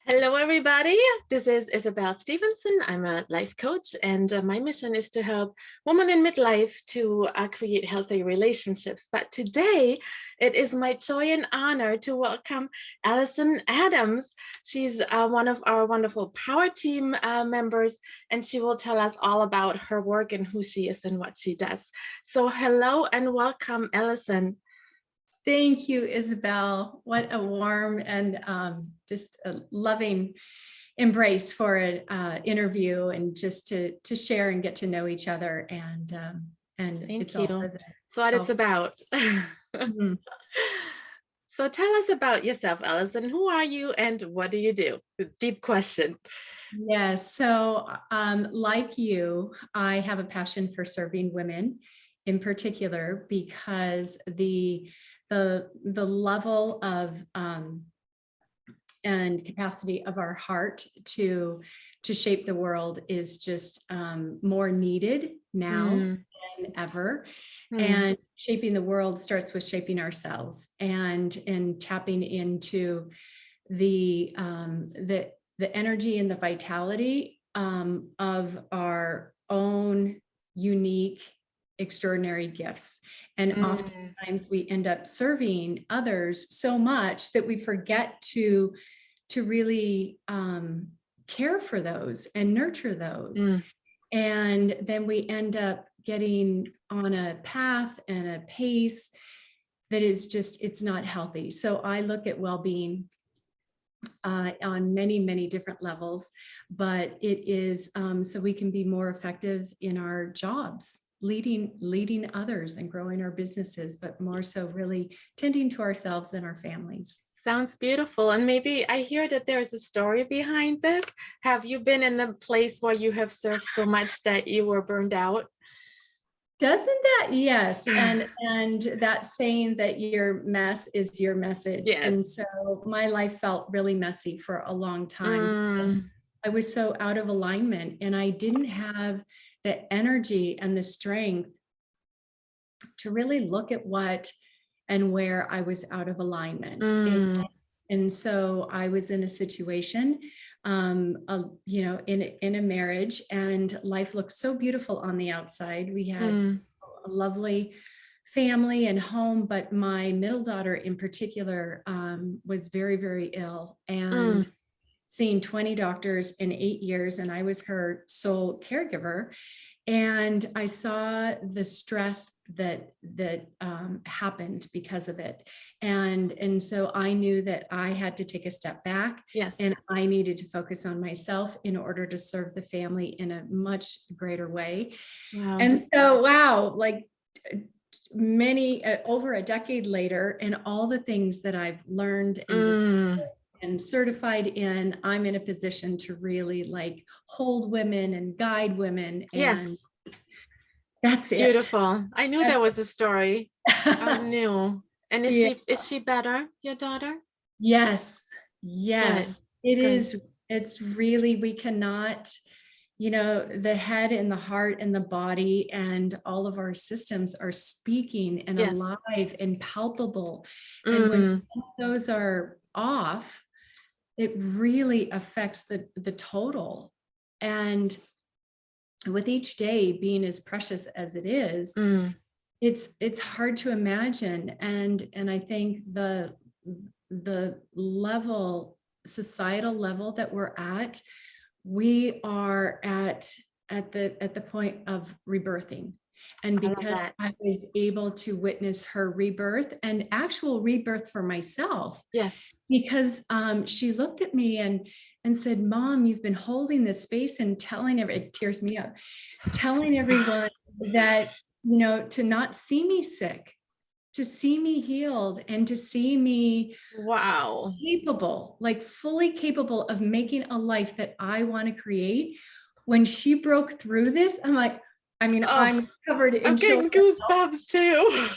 Hello, everybody. This is Isabel Stevenson. I'm a life coach, and my mission is to help women in midlife to create healthy relationships. But today, it is my joy and honor to welcome Allison Adams. She's one of our wonderful Power Team members, and she will tell us all about her work and who she is and what she does. So, hello and welcome, Allison. Thank you, Isabel. What a warm and just a loving embrace for an interview, and just to share and get to know each other. And Thank it's you. all for That's what it's all. about. Mhm. So tell us about yourself, Allison. Who are you and what do you do? Deep question. Yes. So, like you, I have a passion for serving women, in particular, because the level of and capacity of our heart to shape the world is just more needed now Mm, than ever. mm, And shaping the world starts with shaping ourselves, and tapping into the energy and the vitality of our own unique, extraordinary gifts. And mm, oftentimes we end up serving others so much that we forget to really care for those and nurture those. mm. And then we end up getting on a path and a pace that is just, it's not healthy. So I look at well-being on many, many different levels, but it is so we can be more effective in our jobs, leading others and growing our businesses, but more so really tending to ourselves and our families. Sounds beautiful. And maybe I hear that there's a story behind this. Have you been in the place where you have served so much that you were burned out? Doesn't that, yes, and that saying that your mess is your message. Yes. And so my life felt really messy for a long time. Mm, I was so out of alignment, and I didn't have the energy and the strength to really look at what and where I was out of alignment. mm, And so I was in a situation, in a marriage, and life looked so beautiful on the outside. We had mm, a lovely family and home, but my middle daughter in particular was very, very ill, and mm, seen 20 doctors in 8 years, and I was her sole caregiver. And I saw the stress that happened because of it, and so I knew that I had to take a step back, yes. and I needed to focus on myself in order to serve the family in a much greater way. Wow. And so, wow, like many over a decade later, and all the things that I've learned and Mm, and certified in, I'm in a position to really like hold women and guide women. And yes. that's it. Beautiful. I knew there was a story. I knew. And is Yeah. she better, your daughter? Yes. Good. Yes. It Good. is. It's really, we cannot, the head and the heart and the body and all of our systems are speaking and Yes. alive and palpable. And when Mm, those are off, it really affects the total. And with each day being as precious as it is, mm, it's hard to imagine. And I think the level, societal level that we're at, we are at the point of rebirthing. And I love because that. I was able to witness her rebirth, and actual rebirth for myself, Yes. because she looked at me and said, "Mom, you've been holding this space and telling it tears me up, telling everyone that, to not see me sick, to see me healed, and to see me Wow. capable, like fully capable of making a life that I want to create." When she broke through this, I'm like, I mean, Oh, I'm covered in I'm chills. getting goosebumps too.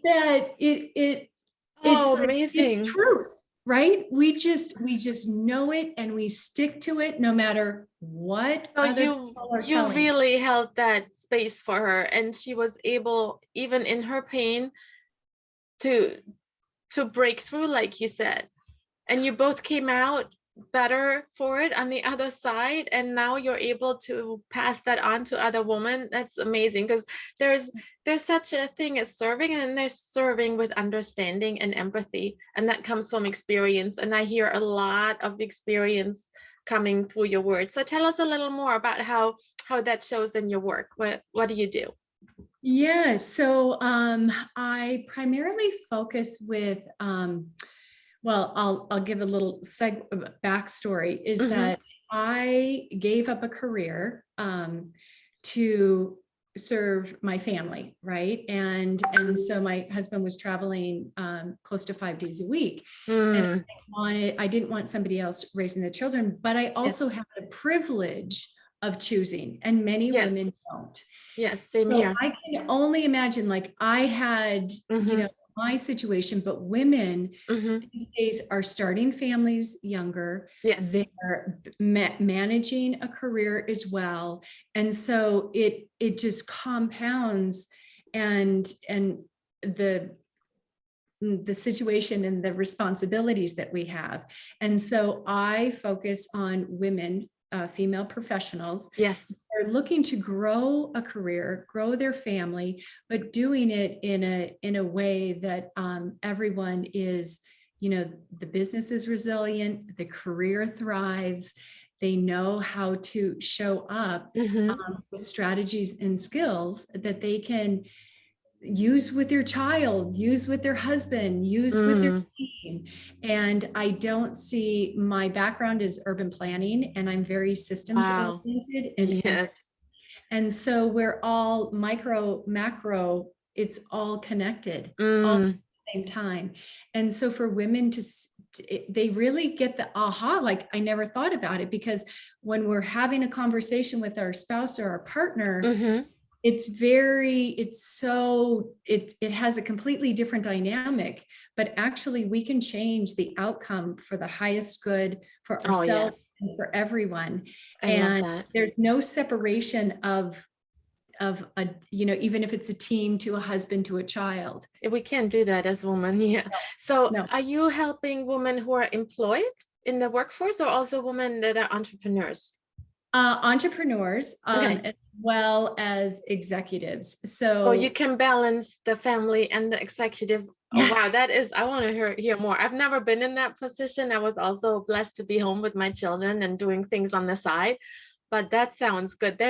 That it's Oh, like, it's amazing. truth, right? We just know it, and we stick to it no matter what So other you people are you telling us. really held that space for her, and she was able, even in her pain, to to break through, like you said. And you both came out. better for it on the other side, and now you're able to pass that on to other women. That's amazing, because there's there's such a thing as serving, and there's serving with understanding and empathy, and that comes from experience, and I hear a lot of experience coming through your words. So tell us a little more about how that shows in your work. What do you do? Yeah, so I primarily focus with well, I'll give a little backstory is Mm-hmm. that I gave up a career to serve my family, right? And so my husband was traveling close to 5 days a week, and Mm, I didn't want somebody else raising the children, but I yes, also had the privilege of choosing, and many yes, women don't. yes, same So here. I can only imagine, like I had, Mm-hmm. my situation, but women Mm-hmm. these days are starting families younger. Yes. They're managing a career as well. And so it just compounds, and the situation and the responsibilities that we have. And so I focus on women, female professionals Yes. are looking to grow a career, grow their family, but doing it in a way that everyone is, the business is resilient, the career thrives, they know how to show up Mm-hmm. with strategies and skills that they can use with their child, use with their husband, use with their Mm. team. And I don't see, my background is urban planning, and I'm very systems Wow. oriented, Yes. and so we're all micro, macro, it's all connected all at Mm. the same time. And so for women they really get the aha, like I never thought about it, because when we're having a conversation with our spouse or our partner, Mm-hmm. it has a completely different dynamic, but actually we can change the outcome for the highest good for Oh, ourselves yes. and for everyone. I love And that. there's no separation of a, even if it's a team to a husband to a child. We can't do that as women. Yeah. So No. are you helping women who are employed in the workforce, or also women that are entrepreneurs? Entrepreneurs, Okay. as well as executives. So you So can balance the family and the executive. Oh, wow, yes. that is, I want to hear more. I've never been in that position. I was also blessed to be home with my children and doing things on the side, but that sounds good.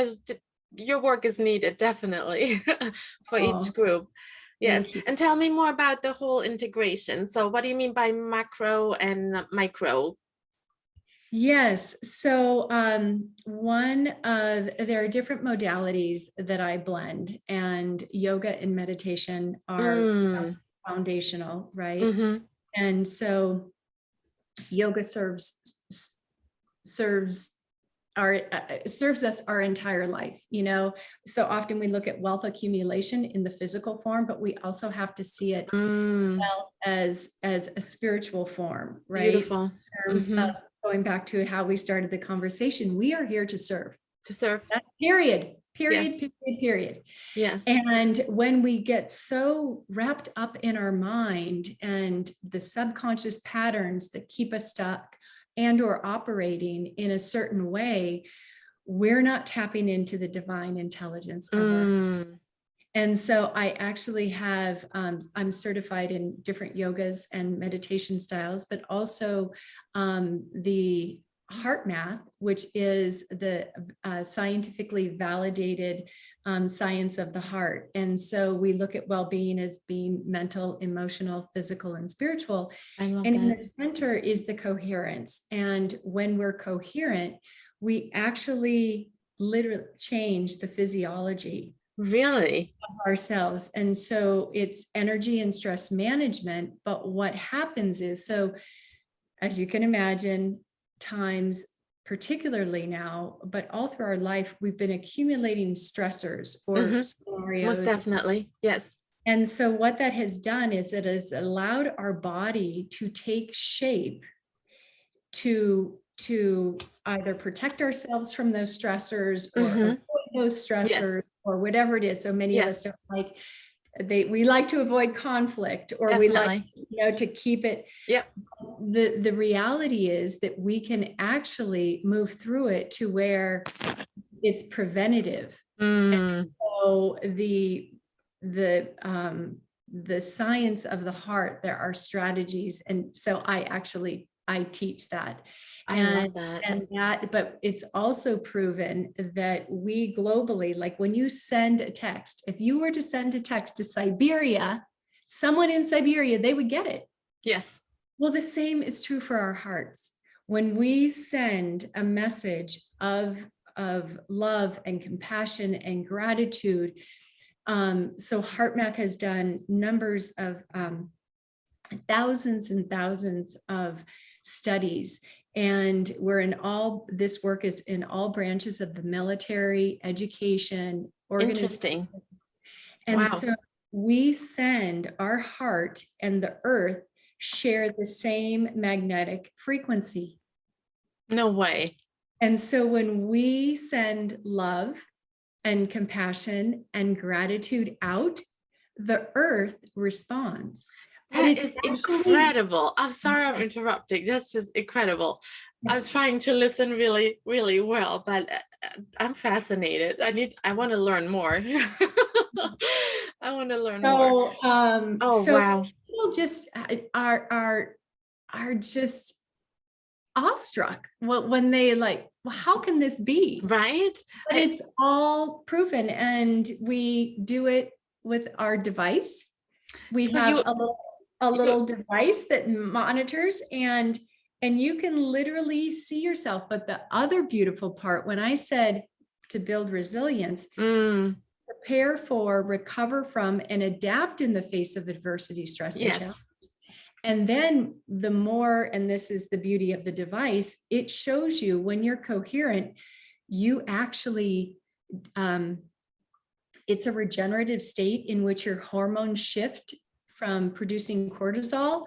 Your work is needed, definitely, for each Oh, group. Yes. thank you. And tell me more about the whole integration. So what do you mean by macro and micro? Yes. So there are different modalities that I blend, and yoga and meditation are Mm, foundational, right? mm-hmm. And so yoga serves serves us our entire life. So often we look at wealth accumulation in the physical form, but we also have to see it Mm, as a spiritual form, right? beautiful. In terms of Mm-hmm. going back to how we started the conversation, we are here to serve. To serve. Period. Yes. Period. Period. Period. Yes. And when we get so wrapped up in our mind and the subconscious patterns that keep us stuck and or operating in a certain way, we're not tapping into the divine intelligence of our. Mm, And so I actually have, I'm certified in different yogas and meditation styles, but also the HeartMath, which is the scientifically validated science of the heart. And so we look at well-being as being mental, emotional, physical, and spiritual. I love And in that. the center is the coherence. And when we're coherent, we actually literally change the physiology Really? ourselves. And so it's energy and stress management. But what happens is, so as you can imagine, times, particularly now, but all through our life, we've been accumulating stressors or Mm-hmm. Most scenarios. definitely. Yes. And so what that has done is it has allowed our body to take shape to either protect ourselves from those stressors or Mm-hmm. avoid those Yes. stressors or whatever it is. So many of us Yes. don't like we like to avoid conflict, or we like, Definitely. to keep it. Yep. The reality is that we can actually move through it to where it's preventative. And so the science of the heart, there are strategies. And so I teach that. I love that. But it's also proven that we globally, like when you send a text, if you were to send a text to Siberia, someone in Siberia, they would get it. Yes. Well, the same is true for our hearts. When we send a message of love and compassion and gratitude. So HeartMath has done numbers of thousands and thousands of studies. And this work is in all branches of the military, education, Interesting. And wow. So we send our heart and the earth share the same magnetic frequency. No way. And so when we send love and compassion and gratitude out, the earth responds. That is incredible. I'm sorry I'm interrupting. That's just incredible. I'm trying to listen really, really well, but I'm fascinated. I want to learn more. I want to learn more. Wow. People just are just awestruck when they like, well, how can this be? Right. But it's all proven, and we do it with our device. We have a little device that monitors, and you can literally see yourself. But the other beautiful part, when I said to build resilience, prepare for, recover from, and adapt in the face of adversity, stress, and challenge. And then the more, and this is the beauty of the device, it shows you when you're coherent, you actually, it's a regenerative state in which your hormones shift from producing cortisol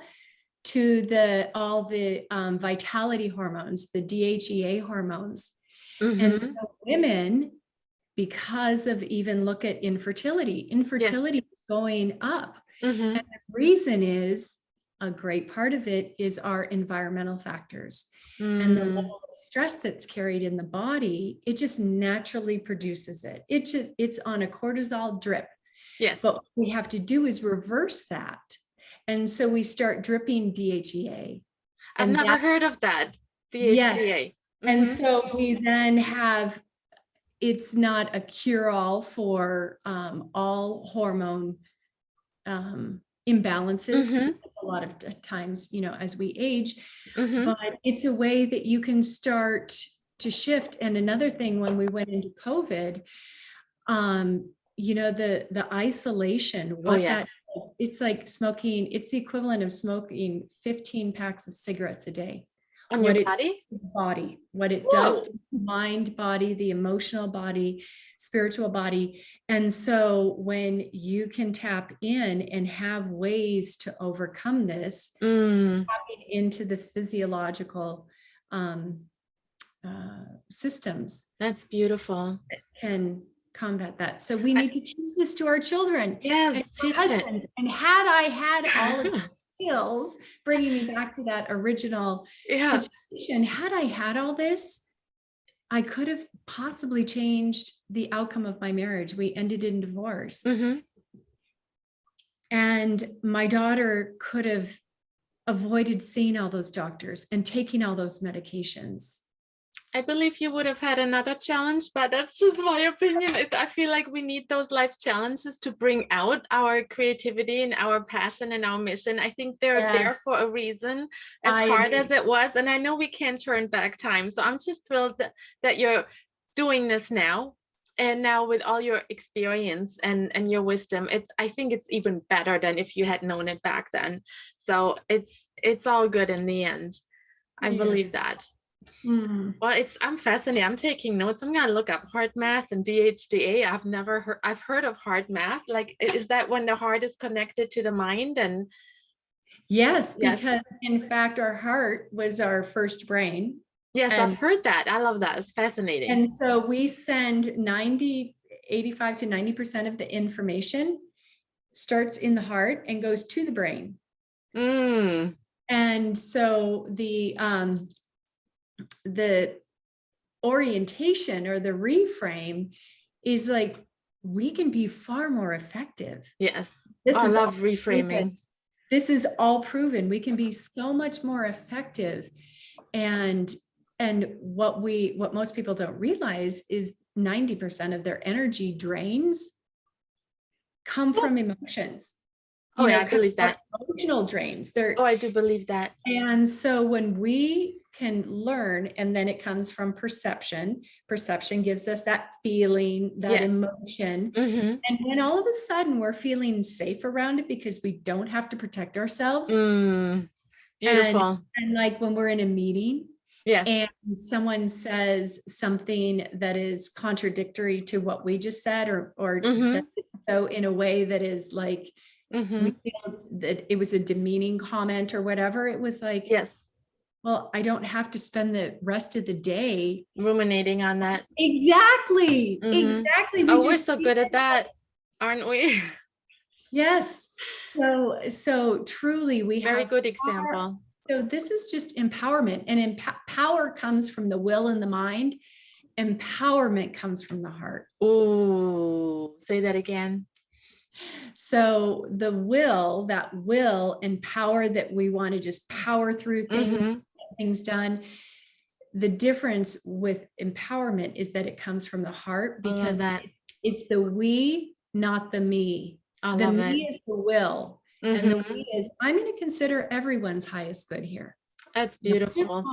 to all the vitality hormones, the DHEA hormones. And so women, because of look at infertility is going up. And the reason is, a great part of it is our environmental factors. And the level of stress that's carried in the body, it just naturally produces it. It's on a cortisol drip. Yes. But what we have to do is reverse that. And so we start dripping DHEA. I've never heard of that. DHEA. Yes. And so we then have, it's not a cure-all for all hormone imbalances. A lot of times, as we age, but it's a way that you can start to shift. And another thing, when we went into COVID, the isolation, that is, it's like smoking, it's the equivalent of smoking 15 packs of cigarettes a day. On your body, what it does to the mind, body, the emotional body, spiritual body. And so when you can tap in and have ways to overcome this, tapping into the physiological systems. That's beautiful. That can combat that. So we need to teach this to our children. Yes, and husbands. And had I had all of these skills, bringing me back to that original situation, had I had all this, I could have possibly changed the outcome of my marriage. We ended in divorce. And my daughter could have avoided seeing all those doctors and taking all those medications. I believe you would have had another challenge, but that's just my opinion. I feel like we need those life challenges to bring out our creativity and our passion and our mission. I think they're there for a reason, as hard as it was. And I know we can't turn back time. So I'm just thrilled that you're doing this now. And now with all your experience and your wisdom, I think it's even better than if you had known it back then. So it's all good in the end. I believe that. Well, I'm fascinated. I'm taking notes. I'm gonna look up HeartMath and DHEA. I've heard of HeartMath. Like, is that when the heart is connected to the mind? And yes, because in fact our heart was our first brain. Yes, I've heard that. I love that. It's fascinating. And so we send 85 to 90% of the information starts in the heart and goes to the brain. Mm. And so the orientation or the reframe is like, we can be far more effective. Yes. This I is love all reframing. proven. This is all proven. We can be so much more effective. And what most people don't realize is 90% of their energy drains come from emotions. Oh, yeah, I believe that. Emotional drains. Oh, I do believe that. And so when we can learn, and then it comes from perception. Perception gives us that feeling, that emotion. Mm-hmm. And when all of a sudden we're feeling safe around it because we don't have to protect ourselves. Beautiful. And like when we're in a meeting, yes, and someone says something that is contradictory to what we just said, or does it so in a way that is like, we feel that it was a demeaning comment or whatever. It was like, yes, well, I don't have to spend the rest of the day ruminating on that. Exactly. Exactly. We're so good at that, aren't we? Yes. So truly we have very good example. So this is just empowerment, and power comes from the will and the mind. Empowerment comes from the heart. Ooh, say that again. So the will, that will and power, that we want to just power through things, get things done. The difference with empowerment is that it comes from the heart, because it's the we, not the me. The me is the will. And the we is, I'm going to consider everyone's highest good here. That's beautiful.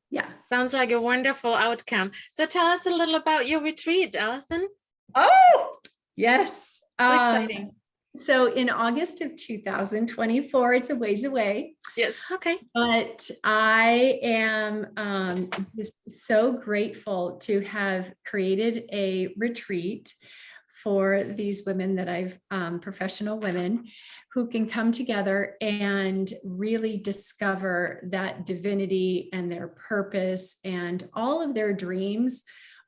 Yeah. Sounds like a wonderful outcome. So tell us a little about your retreat, Allison. Oh, yes. So exciting. So in August of 2024, it's a ways away. Yes. Okay. But I am just so grateful to have created a retreat for these women that I've, professional women who can come together and really discover that divinity and their purpose, and all of their dreams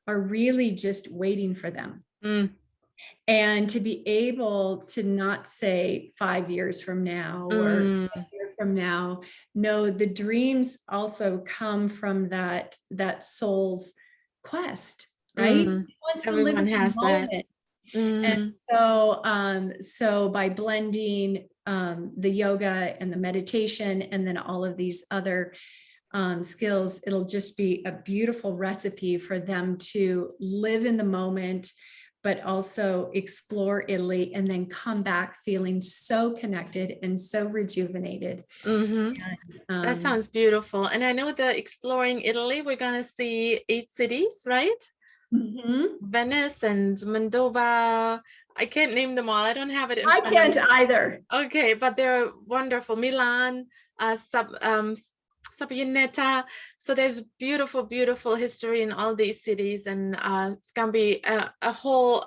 are really just waiting for them. And to be able to not say 5 years from now or a year from now, no, the dreams also come from that soul's quest, right? It wants to live in the moment. And so by blending the yoga and the meditation, and then all of these other skills, it'll just be a beautiful recipe for them to live in the moment, but also explore Italy, and then come back feeling so connected and so rejuvenated. And, that sounds beautiful. And I know that exploring Italy, we're going to see 8 cities, right? Venice and Moldova. I can't name them all. I don't have it in front of me. I can't either. Okay, but they're wonderful. Milan, Sapienza. So there's beautiful, beautiful history in all these cities, and it's gonna be a whole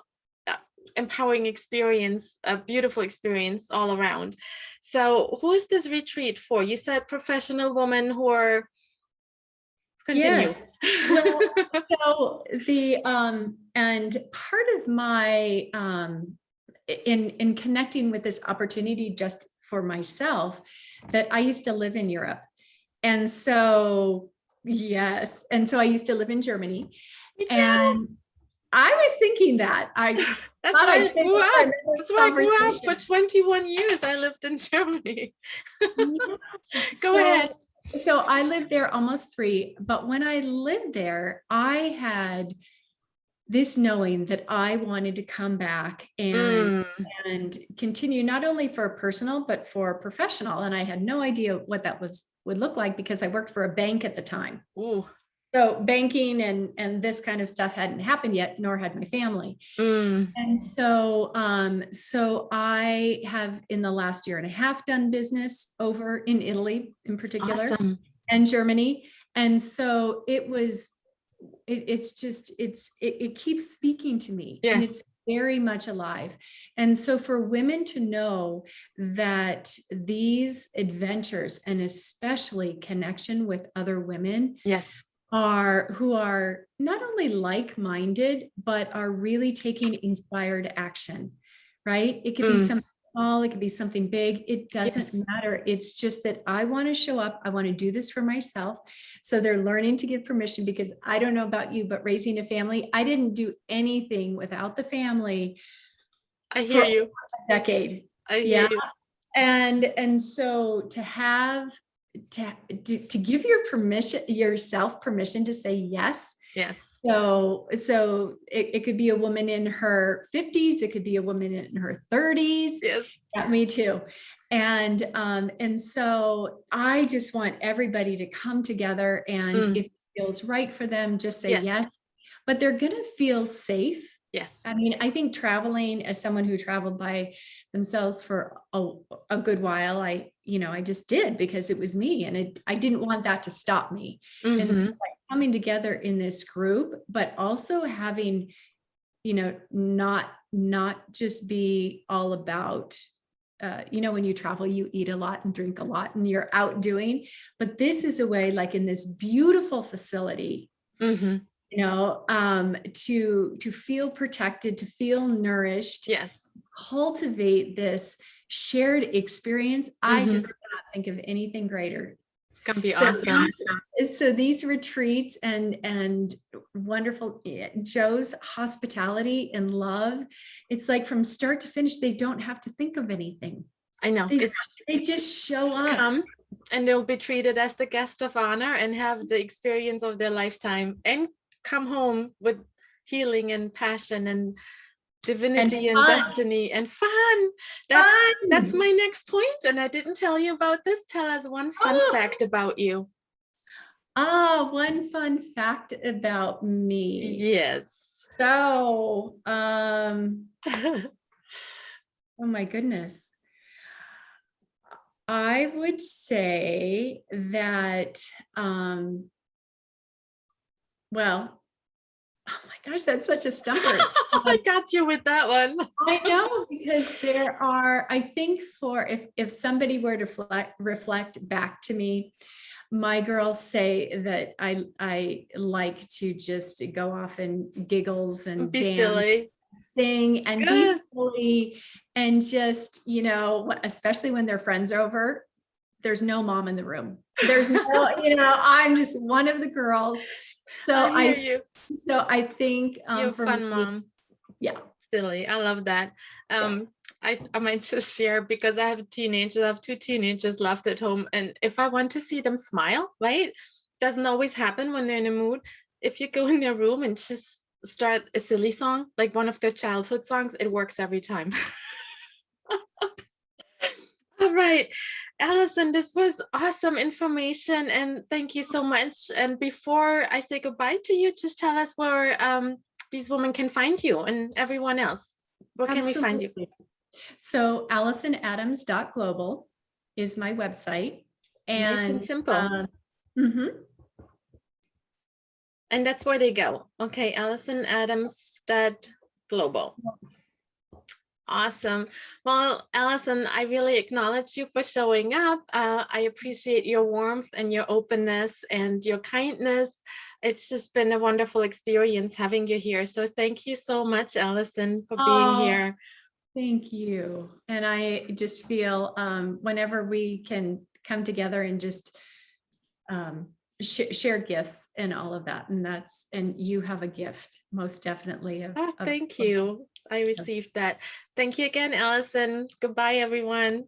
empowering experience, a beautiful experience all around. So who is this retreat for? You said professional women who are. Continue. Yes. Well, so the and part of my in connecting with this opportunity just for myself, that I used to live in Europe. And so, yes. And so I used to live in Germany. And I was thinking that that's where I grew up. That's where I grew up for 21 years. I lived in Germany. Go ahead. So I lived there almost 3, but when I lived there, I had this knowing that I wanted to come back and continue, not only for personal, but for professional. And I had no idea what that would look like, because I worked for a bank at the time. Ooh. So banking and this kind of stuff hadn't happened yet, nor had my family. And so, so I have in the last year and a half done business over in Italy in particular. Awesome. And Germany. And so it was, it keeps speaking to me. Yes. And it's very much alive. And so for women to know that these adventures, and especially connection with other women, yes, who are not only like-minded, but are really taking inspired action, right? It could be something small, it could be something big. It doesn't Yes. matter. It's just that I want to show up. I want to do this for myself. So they're learning to give permission, because I don't know about you, but raising a family, I didn't do anything without the family I for hear a you. decade. I hear Yeah. you. And so to have to give yourself permission to say yes. Yes. So it could be a woman in her 50s, it could be a woman in her 30s. Yes. Yeah, me too. And so I just want everybody to come together, and if it feels right for them, just say Yes. yes. But they're gonna feel safe. Yes. I mean, I think traveling, as someone who traveled by themselves for a good while, I just did because it was me, and I didn't want that to stop me. And so like coming together in this group, but also having, not just be all about, when you travel, you eat a lot and drink a lot and you're out doing, but this is a way, like in this beautiful facility, to feel protected, to feel nourished, Yes. cultivate this shared experience. I just cannot think of anything greater. It's gonna be awesome. So these retreats and wonderful Joe's hospitality and love, it's like from start to finish, they don't have to think of anything. I know. They just show up. Come, and they'll be treated as the guest of honor and have the experience of their lifetime, and come home with healing and passion and divinity and destiny and fun. That's my next point, and I didn't tell you about this. Tell us one fun fact about you. One fun fact about me. Yes. So, oh my goodness. I would say that, well, oh my gosh, that's such a stumper. I got you with that one. I know, because there are, I think if somebody were to reflect back to me, my girls say that I like to just go off and giggles and be dance, silly, sing and be silly, and just, especially when their friends are over, there's no mom in the room. There's no, I'm just one of the girls. So I hear you. So I think you're for fun me, mom. Yeah. Silly. I love that. I might just share, because I have teenagers. I have 2 teenagers left at home, and if I want to see them smile, right, doesn't always happen when they're in a mood. If you go in their room and just start a silly song, like one of their childhood songs, it works every time. All right, Allison, this was awesome information, and thank you so much. And before I say goodbye to you, just tell us where these women can find you and everyone else. Where can we find you? So AllisonAdams.global is my website. Nice and simple. And that's where they go. Okay, AllisonAdams.global. Awesome. Well, Allison, I really acknowledge you for showing up. I appreciate your warmth and your openness and your kindness. It's just been a wonderful experience having you here. So thank you so much, Allison, for being here. Thank you. And I just feel whenever we can come together and just share gifts and all of that. And you have a gift, most definitely. Thank you. I received that. Thank you again, Allison. Goodbye, everyone.